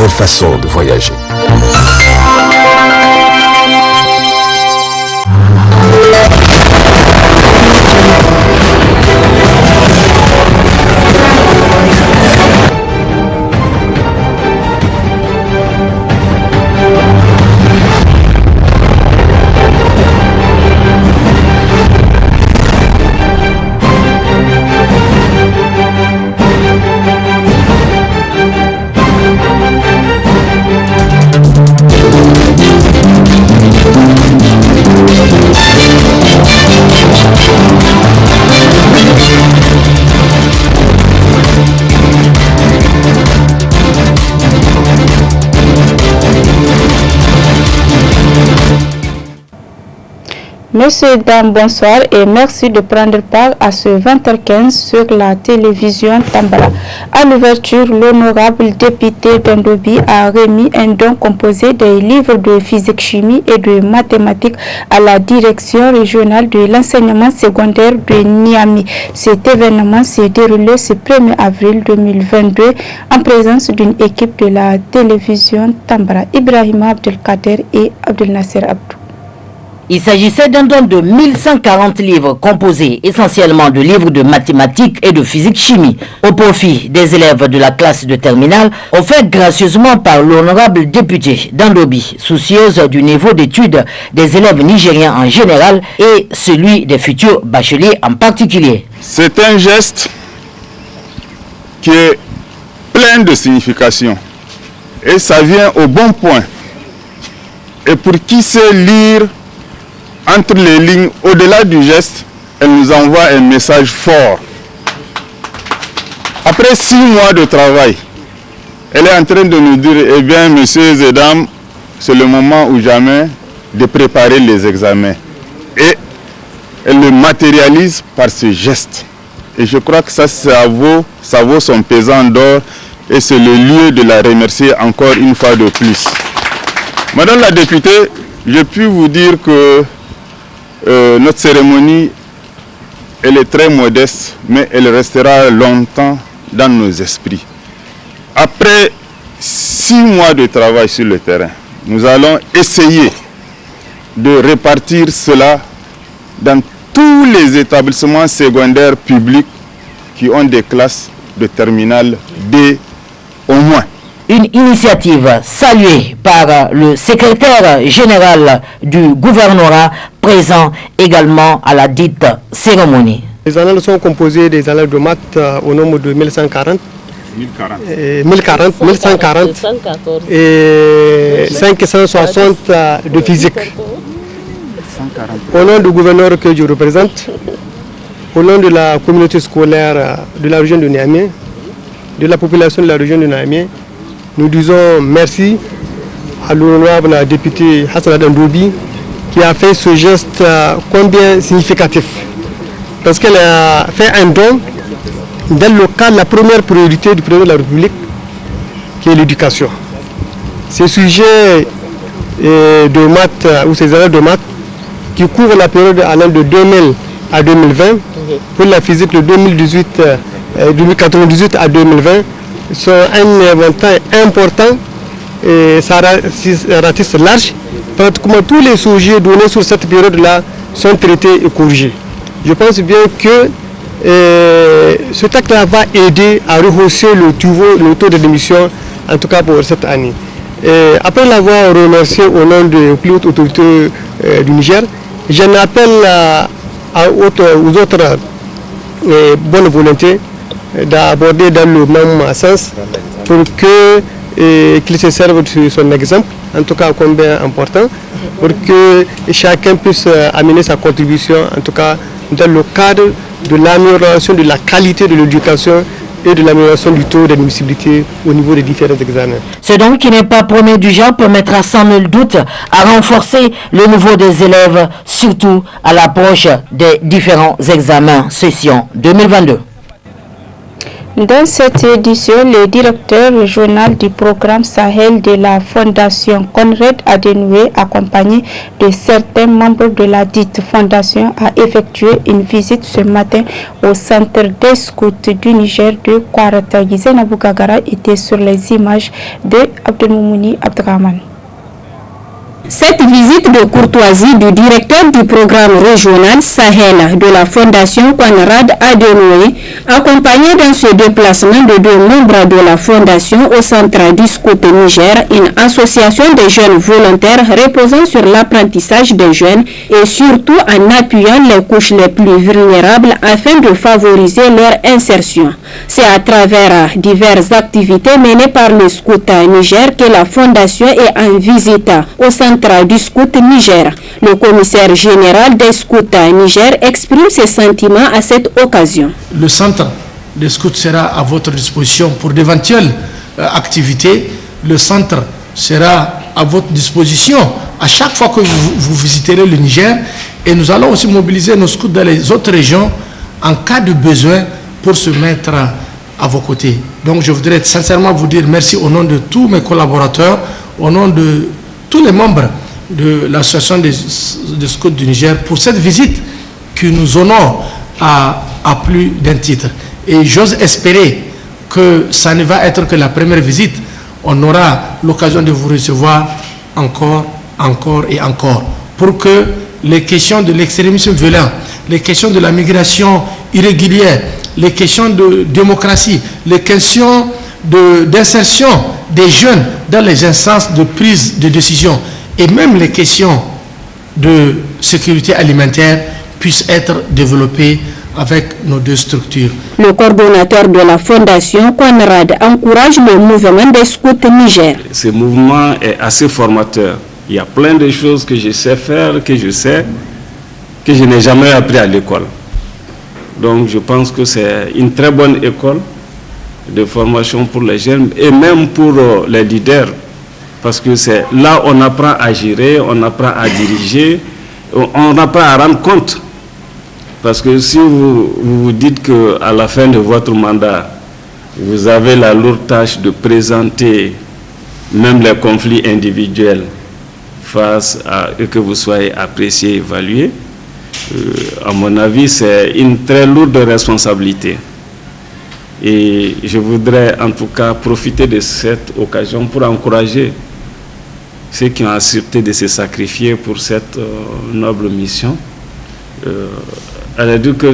nouvelle façon de voyager. Messieurs, dames, bonsoir et merci de prendre part à ce 20h15 sur la télévision Tambara. À l'ouverture, l'honorable député d'Andobi a remis un don composé des livres de physique, chimie et de mathématiques à la direction régionale de l'enseignement secondaire de Niamey. Cet événement s'est déroulé ce 1er avril 2022 en présence d'une équipe de la télévision Tambara, Ibrahima Abdelkader et Abdel Nasser Abdou. Il s'agissait d'un don de 1140 livres composés essentiellement de livres de mathématiques et de physique-chimie au profit des élèves de la classe de terminale, offert gracieusement par l'honorable député d'Andobi, soucieuse du niveau d'études des élèves nigériens en général et celui des futurs bacheliers en particulier. C'est un geste qui est plein de signification et ça vient au bon point. Et pour qui sait lire entre les lignes, au-delà du geste, elle nous envoie un message fort. Après 6 mois de travail, elle est en train de nous dire, eh bien, messieurs et dames, c'est le moment ou jamais de préparer les examens. Et elle le matérialise par ce geste. Et je crois que ça vaut son pesant d'or et c'est le lieu de la remercier encore une fois de plus. Madame la députée, je puis vous dire que notre cérémonie, elle est très modeste, mais elle restera longtemps dans nos esprits. Après 6 mois de travail sur le terrain, nous allons essayer de répartir cela dans tous les établissements secondaires publics qui ont des classes de terminale D au moins. Une initiative saluée par le secrétaire général du gouvernorat présent également à la dite cérémonie. Les annales sont composées des annales de maths au nombre de 1140. 1140 et 560 de physique. Au nom du gouverneur que je représente, au nom de la communauté scolaire de la région de Niamey, de la population de la région de Niamey, nous disons merci à l'honorable député Hassan Andoubi qui a fait ce geste combien significatif. Parce qu'elle a fait un don dans le cadre de la première priorité du président de la République, qui est l'éducation. Ces sujets de maths, ou ces élèves de maths, qui couvrent la période allant de 2000 à 2020, pour la physique de 1998 à 2020, sont un éventail important et ça ratisse large. Pratiquement tous les sujets donnés sur cette période-là sont traités et corrigés. Je pense bien que ce texte-là va aider à rehausser le taux de démission, en tout cas pour cette année. Et après l'avoir remercié au nom des plus hautes autorités du Niger, j'en appelle aux autres bonnes volontés d'aborder dans le même sens pour qu'il se serve de son exemple, en tout cas combien important, pour que chacun puisse amener sa contribution, en tout cas dans le cadre de l'amélioration de la qualité de l'éducation et de l'amélioration du taux d'admissibilité au niveau des différents examens. Ce don qui n'est pas premier du genre permettra sans nul doute à renforcer le niveau des élèves, surtout à l'approche des différents examens session 2022. Dans cette édition, le directeur régional du programme Sahel de la Fondation Conrad Adenauer, accompagné de certains membres de la dite fondation, a effectué une visite ce matin au centre des scouts du Niger de Kwarata. Gizen Aboukagara était sur les images de Abdelmoumouni Abdraman. Cette visite de courtoisie du directeur du programme régional Sahel de la Fondation Conrad Adenauer, accompagné dans ce déplacement de deux membres de la Fondation au centre du Scout Niger, une association de jeunes volontaires reposant sur l'apprentissage des jeunes et surtout en appuyant les couches les plus vulnérables afin de favoriser leur insertion. C'est à travers diverses activités menées par le Scout Niger que la Fondation est en visite au centre du Scout Niger. Le commissaire général des Scouts Niger exprime ses sentiments à cette occasion. Le centre des Scouts sera à votre disposition pour d'éventuelles activités. Le centre sera à votre disposition à chaque fois que vous visiterez le Niger, et nous allons aussi mobiliser nos scouts dans les autres régions en cas de besoin pour se mettre à vos côtés. Donc je voudrais sincèrement vous dire merci au nom de tous mes collaborateurs, au nom de tous les membres de l'association des scouts du Niger pour cette visite qui nous honore à plus d'un titre. Et j'ose espérer que ça ne va être que la première visite. On aura l'occasion de vous recevoir encore et encore pour que les questions de l'extrémisme violent, les questions de la migration irrégulière, les questions de démocratie, les questions d'insertion des jeunes dans les instances de prise de décision et même les questions de sécurité alimentaire puissent être développées avec nos deux structures. Le coordonnateur de la Fondation Conrad encourage le mouvement des scouts Niger. Ce mouvement est assez formateur. Il y a plein de choses que je sais faire, que je n'ai jamais appris à l'école. Donc je pense que c'est une très bonne école de formation pour les jeunes et même pour les leaders, parce que c'est là on apprend à gérer, on apprend à diriger, on apprend à rendre compte. Parce que si vous dites qu'à la fin de votre mandat, vous avez la lourde tâche de présenter même les conflits individuels face à eux, que vous soyez apprécié, évalué, à mon avis, c'est une très lourde responsabilité. Et je voudrais en tout cas profiter de cette occasion pour encourager ceux qui ont accepté de se sacrifier pour cette noble mission. Elle a dit que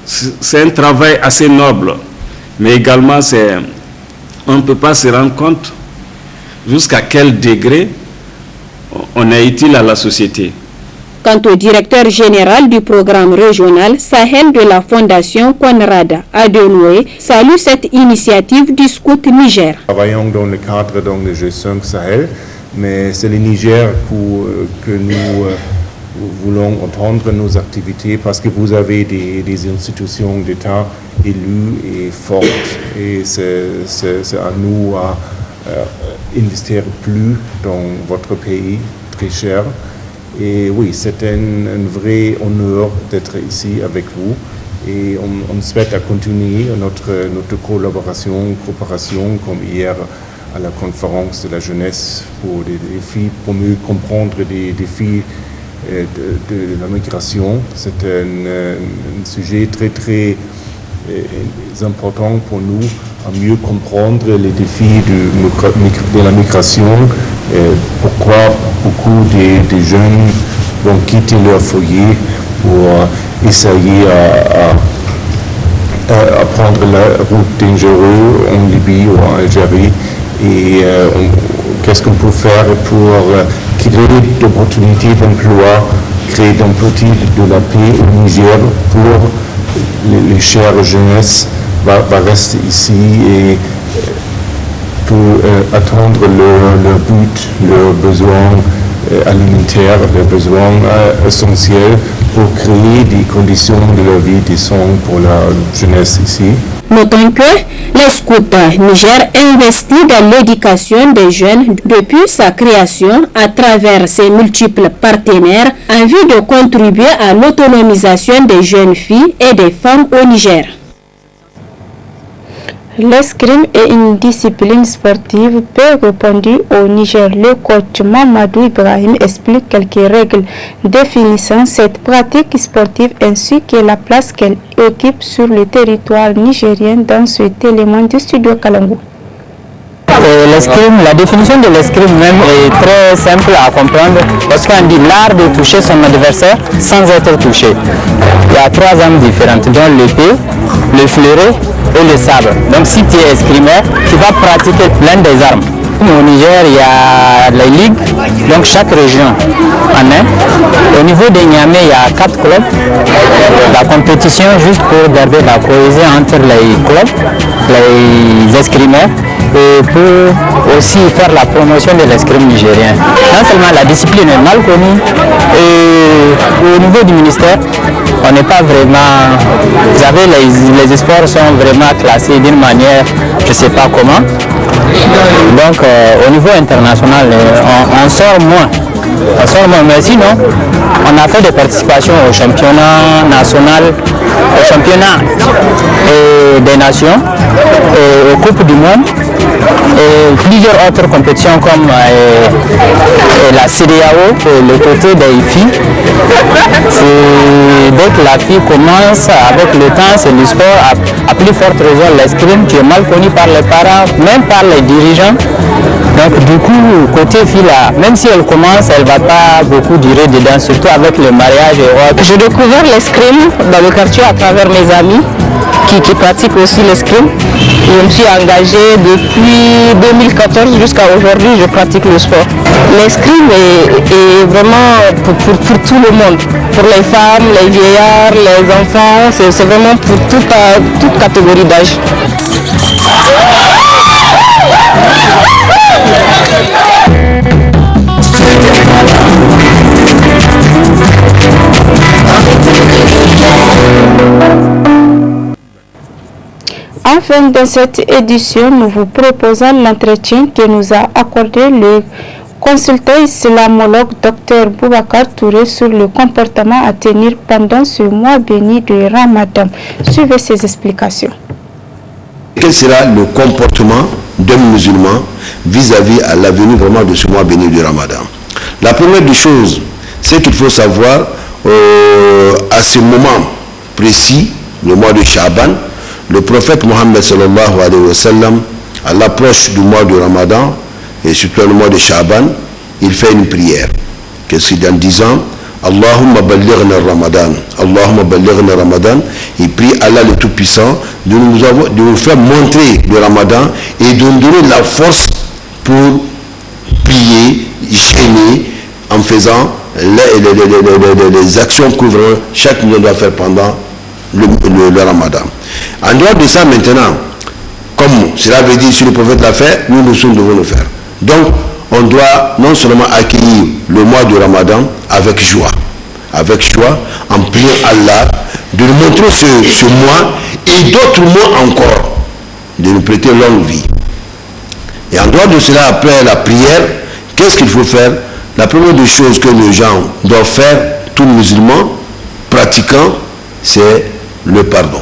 c'est un travail assez noble, mais également on ne peut pas se rendre compte jusqu'à quel degré on est utile à la société. Quant au directeur général du programme régional Sahel de la Fondation Conrad Adenauer, salue cette initiative du Scout Niger. Nous travaillons dans le cadre de G5 Sahel, mais c'est le Niger que nous voulons entendre nos activités parce que vous avez des institutions d'État élues et fortes, et c'est à nous à investir plus dans votre pays très cher. Et oui, c'est un vrai honneur d'être ici avec vous, et on souhaite continuer notre coopération comme hier à la conférence de la jeunesse pour des défis, pour mieux comprendre les défis de la migration. C'est un sujet très très important pour nous, à mieux comprendre les défis de la migration, pourquoi beaucoup de jeunes vont quitter leur foyer pour essayer à prendre la route dangereuse en Libye ou en Algérie, et qu'est-ce qu'on peut faire pour créer d'opportunités d'emploi, créer d'opportunités de la paix au Niger pour les chères jeunesse va rester ici et pour attendre leur but, leurs besoins alimentaires, leurs besoins essentiels pour créer des conditions de leur vie décentes pour la jeunesse ici. Notons que les scouts Niger investit dans l'éducation des jeunes depuis sa création à travers ses multiples partenaires en vue de contribuer à l'autonomisation des jeunes filles et des femmes au Niger. L'escrime est une discipline sportive peu répandue au Niger. Le coach Mamadou Ibrahim explique quelques règles définissant cette pratique sportive ainsi que la place qu'elle occupe sur le territoire nigérien dans cet élément du studio Kalangu. L'escrime, la définition de l'escrime même est très simple à comprendre parce qu'on dit l'art de toucher son adversaire sans être touché. Il y a 3 armes différentes, dont l'épée, le fleuret et le sabre. Donc si tu es escrimeur, tu vas pratiquer plein des armes. Au Niger, il y a les ligues, donc chaque région en a. Au niveau des Niamey, il y a 4 clubs. La compétition, juste pour garder la cohésion entre les clubs, les escrimeurs, et pour aussi faire la promotion de l'escrime nigérien. Non seulement la discipline est mal connue, et au niveau du ministère, on n'est pas vraiment... Vous savez, les sports sont vraiment classés d'une manière, je ne sais pas comment. Donc au niveau international, on sort moins. Mais sinon, on a fait des participations au championnat national, au championnat des nations, et aux Coupes du Monde, et plusieurs autres compétitions comme la CEDEAO, le côté des filles. Dès que la fille commence avec le temps, c'est le sport, à plus forte raison l'escrime qui est mal connu par les parents, même par les dirigeants. Donc du coup, côté fille là, même si elle commence, elle ne va pas beaucoup durer dedans, surtout avec le mariage et autres. J'ai découvert l'escrime dans le quartier à travers mes amis qui pratiquent aussi l'escrime. Je me suis engagée depuis 2014 jusqu'à aujourd'hui, je pratique le sport. L'escrime est vraiment pour tout le monde, pour les femmes, les vieillards, les enfants, c'est vraiment pour toute catégorie d'âge. Enfin, dans cette édition, nous vous proposons l'entretien que nous a accordé le consultant islamologue Dr Boubacar Touré sur le comportement à tenir pendant ce mois béni de Ramadan. Suivez ses explications. Quel sera le comportement d'un musulman vis-à-vis à l'avenir vraiment de ce mois béni du Ramadan? La première des choses, c'est qu'il faut savoir à ce moment précis, le mois de Sha'ban, le prophète Mohammed sallallahu alayhi wa sallam, à l'approche du mois de Ramadan, et surtout le mois de Sha'ban, il fait une prière. Qu'est-ce qu'il dit en disant Allahumma ballighna Ramadan, Allahumma ballighna Ramadan. Il prie Allah le Tout-Puissant de nous faire montrer le Ramadan et de nous donner la force pour prier, jeûner en faisant les actions que chaque musulman doit faire pendant le Ramadan. En dehors de ça maintenant, comme cela veut dire si le prophète l'a fait, nous devons le faire. Donc on doit non seulement accueillir le mois du Ramadan avec joie, en priant Allah de nous montrer ce mois et d'autres mois encore, de nous prêter longue vie. Et en dehors de cela, après la prière, qu'est-ce qu'il faut faire? La première des choses que les gens doivent faire, tout musulman pratiquant, c'est le pardon.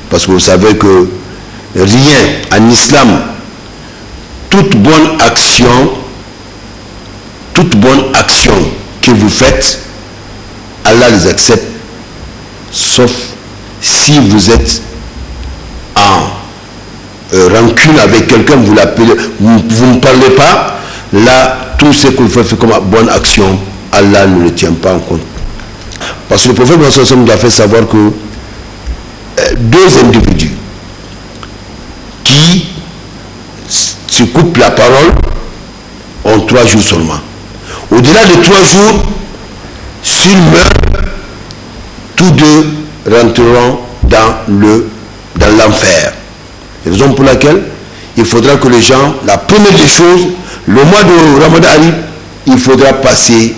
Parce que vous savez que rien en islam, toute bonne action que vous faites, Allah les accepte, sauf si vous êtes en rancune avec quelqu'un, vous l'appelez, vous ne parlez pas, là, tout ce que vous faites comme bonne action, Allah ne le tient pas en compte. Parce que le prophète nous a fait savoir que deux individus qui se coupent la parole ont 3 jours seulement. Au-delà de 3 jours, s'ils meurent, tous deux rentreront dans l'enfer. C'est la raison pour laquelle il faudra que les gens, la première des choses, le mois de Ramadan arrive, il faudra passer.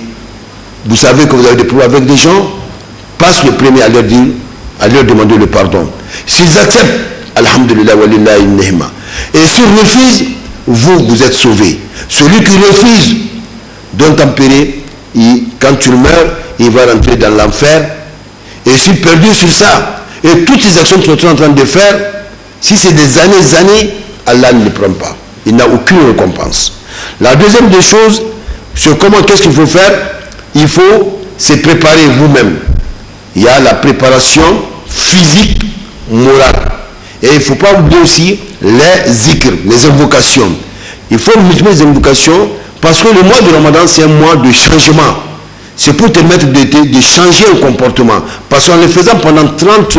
Vous savez que vous avez des problèmes avec des gens, passe le premier à leur dire, à leur demander le pardon. S'ils acceptent, alhamdulillah wa lillahi nihma. Et s'ils refusent, vous êtes sauvés. Celui qui refuse d'un tempéré, quand tu meurs, il va rentrer dans l'enfer. Et s'il perdure sur ça, et toutes ces actions que tu es en train de faire, Si c'est des années, Allah ne le prend pas. Il n'a aucune récompense. La deuxième des choses, c'est comment, qu'est-ce qu'il faut faire? Il faut se préparer vous-même. Il y a la préparation physique, morale. Et il ne faut pas oublier aussi les zikr, les invocations. Il faut multiplier les invocations parce que le mois de Ramadan, c'est un mois de changement. C'est pour te permettre de changer un comportement. Parce qu'en le faisant pendant 30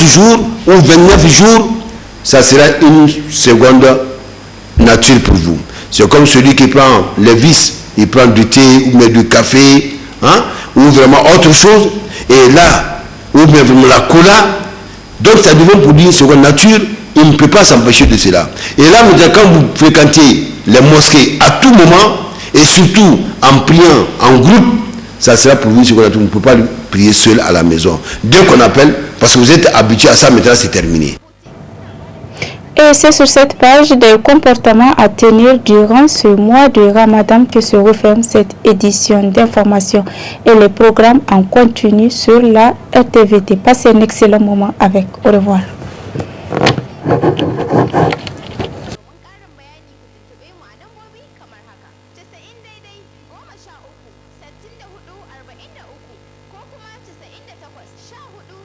jours ou 29 jours, ça sera une seconde nature pour vous. C'est comme celui qui prend les vices, il prend du thé ou même du café, hein, ou vraiment autre chose, et là, ou même vraiment la cola, donc ça devient pour lui une seconde nature, il ne peut pas s'empêcher de cela. Et là, quand vous fréquentez les mosquées à tout moment, et surtout en priant en groupe, ça sera pour vous une seconde nature. Vous ne pouvez pas prier seul à la maison. Dès qu'on appelle, parce que vous êtes habitué à ça, maintenant c'est terminé. Et c'est sur cette page des comportements à tenir durant ce mois de Ramadan que se referme cette édition d'information et les programmes en continu sur la RTVT. Passez un excellent moment avec. Au revoir. ko kuma 98 14 14